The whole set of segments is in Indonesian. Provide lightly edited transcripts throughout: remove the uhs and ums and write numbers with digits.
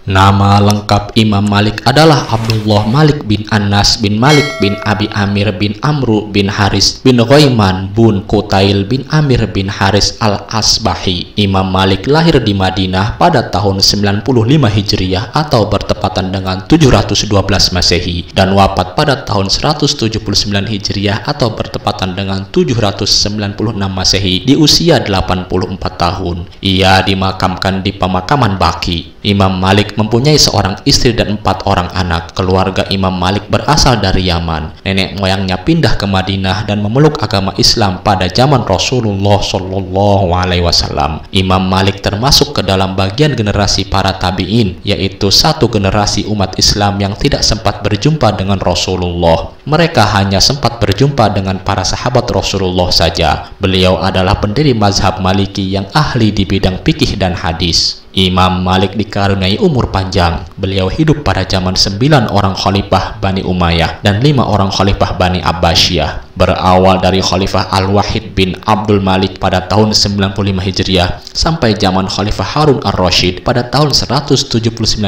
Nama lengkap Imam Malik adalah Abdullah Malik bin Anas bin Malik bin Abi Amir bin Amru bin Haris bin Ghaiman bin Qutail bin Amir bin Haris al-Asbahi. Imam Malik lahir di Madinah pada tahun 95 Hijriah atau bertepatan dengan 712 Masehi dan wafat pada tahun 179 Hijriah atau bertepatan dengan 796 Masehi di usia 84 tahun. Ia dimakamkan di pemakaman Baqi. Imam Malik mempunyai seorang istri dan 4 orang anak. Keluarga Imam Malik berasal dari Yaman. Nenek moyangnya pindah ke Madinah dan memeluk agama Islam pada zaman Rasulullah Shallallahu Alaihi Wasallam. Imam Malik termasuk ke dalam bagian generasi para tabi'in, yaitu satu generasi umat Islam yang tidak sempat berjumpa dengan Rasulullah. Mereka hanya sempat berjumpa dengan para sahabat Rasulullah saja. Beliau adalah pendiri mazhab Maliki yang ahli di bidang fikih dan hadis. Imam Malik dikaruniai umur panjang. Beliau hidup pada zaman 9 orang khalifah Bani Umayyah dan 5 orang khalifah Bani Abbasiyah. Berawal dari Khalifah Al-Wahid bin Abdul Malik pada tahun 95 Hijriah sampai zaman Khalifah Harun Ar-Rasyid pada tahun 179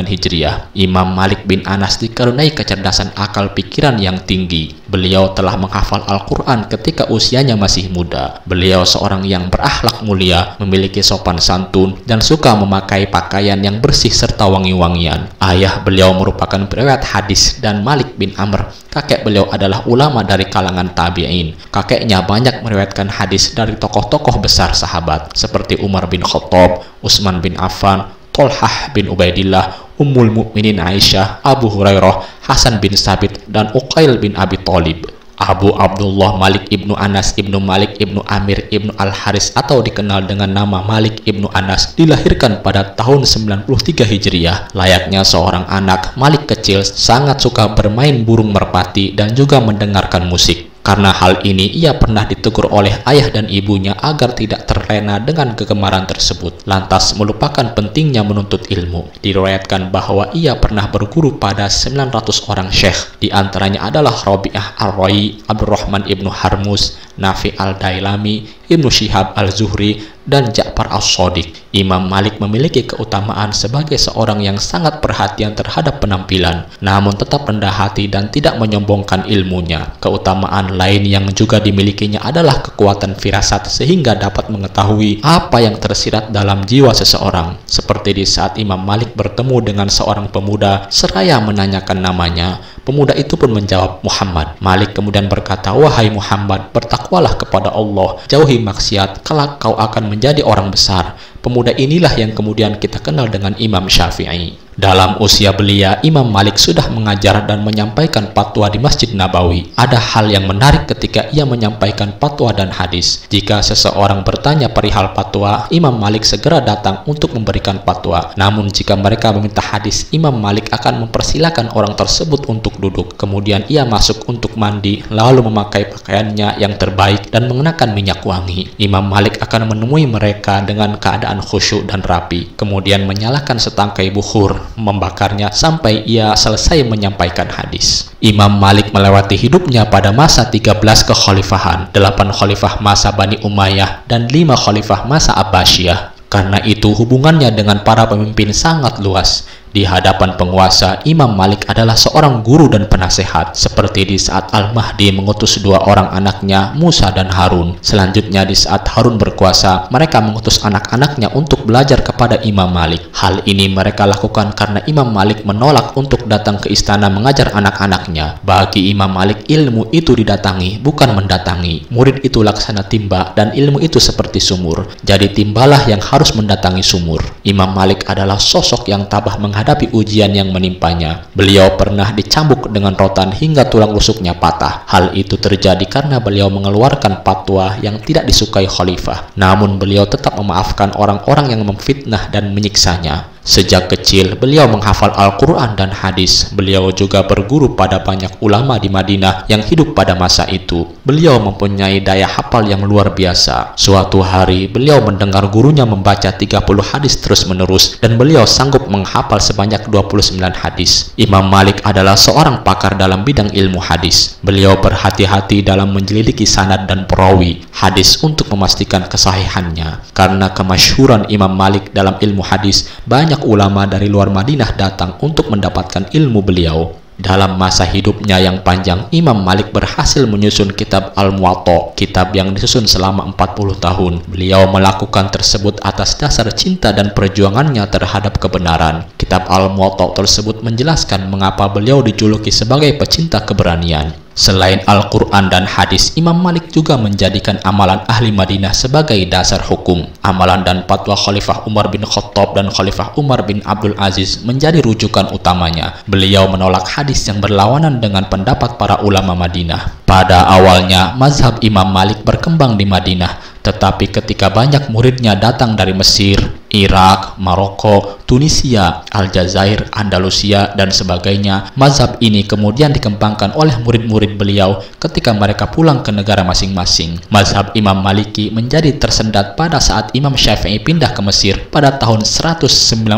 Hijriah. Imam Malik bin Anas dikaruniai kecerdasan akal pikiran yang tinggi. Beliau telah menghafal Al-Quran ketika usianya masih muda. Beliau seorang yang berakhlak mulia, memiliki sopan santun, dan suka memakai pakaian yang bersih serta wangi-wangian. Ayah beliau merupakan periwayat hadis dan Malik bin Amr, kakek beliau adalah ulama dari kalangan tabi'in. Kakeknya banyak meriwayatkan hadis dari tokoh-tokoh besar sahabat seperti Umar bin Khattab, Utsman bin Affan, Tolhah bin Ubaidillah, Ummul Mukminin Aisyah, Abu Hurairah, Hasan bin Sabit, dan Uqail bin Abi Thalib. Abu Abdullah Malik ibnu Anas ibnu Malik ibnu Amir ibnu Al-Haris atau dikenal dengan nama Malik ibnu Anas dilahirkan pada tahun 93 Hijriah. Layaknya seorang anak, Malik kecil sangat suka bermain burung merpati dan juga mendengarkan musik. Karena hal ini, ia pernah ditegur oleh ayah dan ibunya agar tidak terlena dengan kegemaran tersebut, lantas melupakan pentingnya menuntut ilmu. Diriwayatkan bahwa ia pernah berguru pada 900 orang syekh, di antaranya adalah Rabi'ah Ar-Ra'i, Abdurrahman ibnu Harmus, Nafi al-Dailami, Ibnu Syihab al-Zuhri, dan Ja'far as-Shadiq. Imam Malik memiliki keutamaan sebagai seorang yang sangat perhatian terhadap penampilan, namun tetap rendah hati dan tidak menyombongkan ilmunya. Keutamaan lain yang juga dimilikinya adalah kekuatan firasat sehingga dapat mengetahui apa yang tersirat dalam jiwa seseorang. Seperti di saat Imam Malik bertemu dengan seorang pemuda seraya menanyakan namanya, pemuda itu pun menjawab Muhammad. Malik kemudian berkata, "Wahai Muhammad, bertakwalah kepada Allah, jauhi maksiat, kelak kau akan menjadi orang besar." Pemuda inilah yang kemudian kita kenal dengan Imam Syafi'i. Dalam usia belia, Imam Malik sudah mengajar dan menyampaikan fatwa di Masjid Nabawi. Ada hal yang menarik ketika ia menyampaikan fatwa dan hadis. Jika seseorang bertanya perihal fatwa, Imam Malik segera datang untuk memberikan fatwa. Namun jika mereka meminta hadis, Imam Malik akan mempersilahkan orang tersebut untuk duduk. Kemudian ia masuk untuk mandi, lalu memakai pakaiannya yang terbaik dan mengenakan minyak wangi. Imam Malik akan menemui mereka dengan keadaan khusyuk dan rapi. Kemudian menyalakan setangkai bukhur, membakarnya sampai ia selesai menyampaikan hadis. Imam Malik melewati hidupnya pada masa 13 kekhalifahan, 8 khalifah masa Bani Umayyah dan 5 khalifah masa Abbasiyah. Karena itu hubungannya dengan para pemimpin sangat luas. Di hadapan penguasa, Imam Malik adalah seorang guru dan penasehat, seperti di saat Al-Mahdi mengutus 2 orang anaknya, Musa dan Harun. Selanjutnya di saat Harun berkuasa, mereka mengutus anak-anaknya untuk belajar kepada Imam Malik. Hal ini mereka lakukan karena Imam Malik menolak untuk datang ke istana mengajar anak-anaknya. Bagi Imam Malik, ilmu itu didatangi, bukan mendatangi. Murid itu laksana timba dan ilmu itu seperti sumur. Jadi timbalah yang harus mendatangi sumur. Imam Malik adalah sosok yang tabah menghadapi ujian yang menimpanya. Beliau pernah dicambuk dengan rotan hingga tulang rusuknya patah. Hal itu terjadi karena beliau mengeluarkan fatwa yang tidak disukai khalifah. Namun beliau tetap memaafkan orang-orang yang memfitnah dan menyiksanya. Sejak kecil, beliau menghafal Al-Quran dan hadis. Beliau juga berguru pada banyak ulama di Madinah yang hidup pada masa itu. Beliau mempunyai daya hafal yang luar biasa. Suatu hari, beliau mendengar gurunya membaca 30 hadis terus-menerus, dan beliau sanggup menghafal sebanyak 29 hadis. Imam Malik adalah seorang pakar dalam bidang ilmu hadis. Beliau berhati-hati dalam menyelidiki sanad dan perawi hadis untuk memastikan kesahihannya. Karena kemasyhuran Imam Malik dalam ilmu hadis, banyak banyak ulama dari luar Madinah datang untuk mendapatkan ilmu beliau. Dalam masa hidupnya yang panjang, Imam Malik berhasil menyusun kitab Al-Muwatta, kitab yang disusun selama 40 tahun. Beliau melakukan tersebut atas dasar cinta dan perjuangannya terhadap kebenaran. Kitab Al-Muwatta tersebut menjelaskan mengapa beliau dijuluki sebagai pecinta keberanian. Selain Al-Quran dan hadis, Imam Malik juga menjadikan amalan ahli Madinah sebagai dasar hukum. Amalan dan fatwa Khalifah Umar bin Khattab dan Khalifah Umar bin Abdul Aziz menjadi rujukan utamanya. Beliau menolak hadis yang berlawanan dengan pendapat para ulama Madinah. Pada awalnya, mazhab Imam Malik berkembang di Madinah, tetapi ketika banyak muridnya datang dari Mesir, Irak, Maroko, Tunisia, Aljazair, Andalusia, dan sebagainya, mazhab ini kemudian dikembangkan oleh murid-murid beliau ketika mereka pulang ke negara masing-masing. Mazhab Imam Maliki menjadi tersendat pada saat Imam Syafi'i pindah ke Mesir pada tahun 198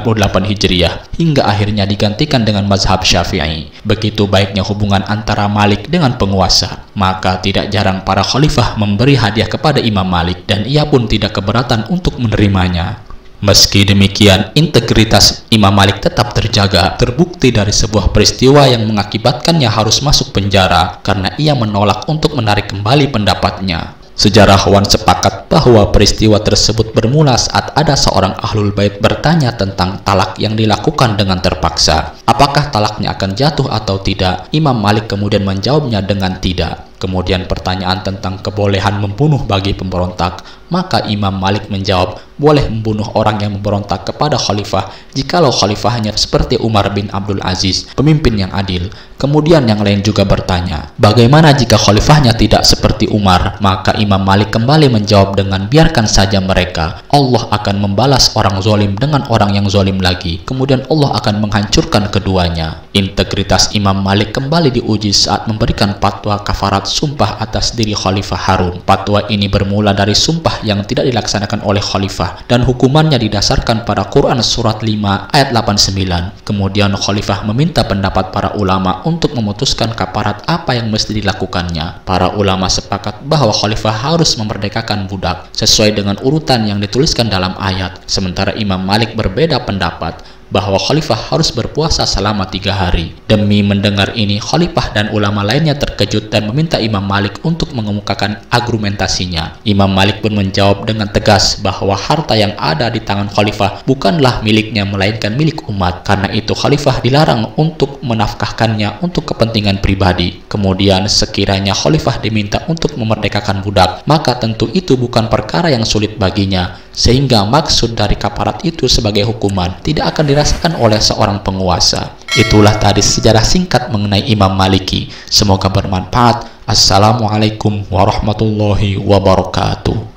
Hijriah, hingga akhirnya digantikan dengan mazhab Syafi'i. Begitu baiknya hubungan antara Malik dengan penguasa, maka tidak jarang para khalifah memberi hadiah kepada Imam Malik, dan ia pun tidak keberatan untuk menerimanya. Meski demikian, integritas Imam Malik tetap terjaga, terbukti dari sebuah peristiwa yang mengakibatkannya harus masuk penjara karena ia menolak untuk menarik kembali pendapatnya. Sejarawan sepakat bahwa peristiwa tersebut bermula saat ada seorang ahlul bait bertanya tentang talak yang dilakukan dengan terpaksa. Apakah talaknya akan jatuh atau tidak? Imam Malik kemudian menjawabnya dengan tidak. Kemudian pertanyaan tentang kebolehan membunuh bagi pemberontak, maka Imam Malik menjawab, boleh membunuh orang yang memberontak kepada khalifah jikalau khalifahnya seperti Umar bin Abdul Aziz, pemimpin yang adil. Kemudian yang lain juga bertanya, bagaimana jika khalifahnya tidak seperti Umar? Maka Imam Malik kembali menjawab dengan, biarkan saja mereka, Allah akan membalas orang zalim dengan orang yang zalim lagi, kemudian Allah akan menghancurkan keduanya. Integritas Imam Malik kembali diuji saat memberikan fatwa kafarat sumpah atas diri Khalifah Harun. Fatwa ini bermula dari sumpah yang tidak dilaksanakan oleh Khalifah, dan hukumannya didasarkan pada Quran Surat 5 ayat 89. Kemudian Khalifah meminta pendapat para ulama untuk memutuskan kafarat apa yang mesti dilakukannya. Para ulama sepakat bahwa Khalifah harus memerdekakan budak sesuai dengan urutan yang dituliskan dalam ayat. Sementara Imam Malik berbeda pendapat bahwa khalifah harus berpuasa selama 3 hari. Demi mendengar ini, khalifah dan ulama lainnya terkejut dan meminta Imam Malik untuk mengemukakan argumentasinya. Imam Malik pun menjawab dengan tegas bahwa harta yang ada di tangan khalifah bukanlah miliknya melainkan milik umat. Karena itu khalifah dilarang untuk menafkahkannya untuk kepentingan pribadi. Kemudian sekiranya khalifah diminta untuk memerdekakan budak, maka tentu itu bukan perkara yang sulit baginya, sehingga maksud dari kafarat itu sebagai hukuman tidak akan dirasakan oleh seorang penguasa. Itulah tadi sejarah singkat mengenai Imam Maliki. Semoga bermanfaat. Assalamualaikum warahmatullahi wabarakatuh.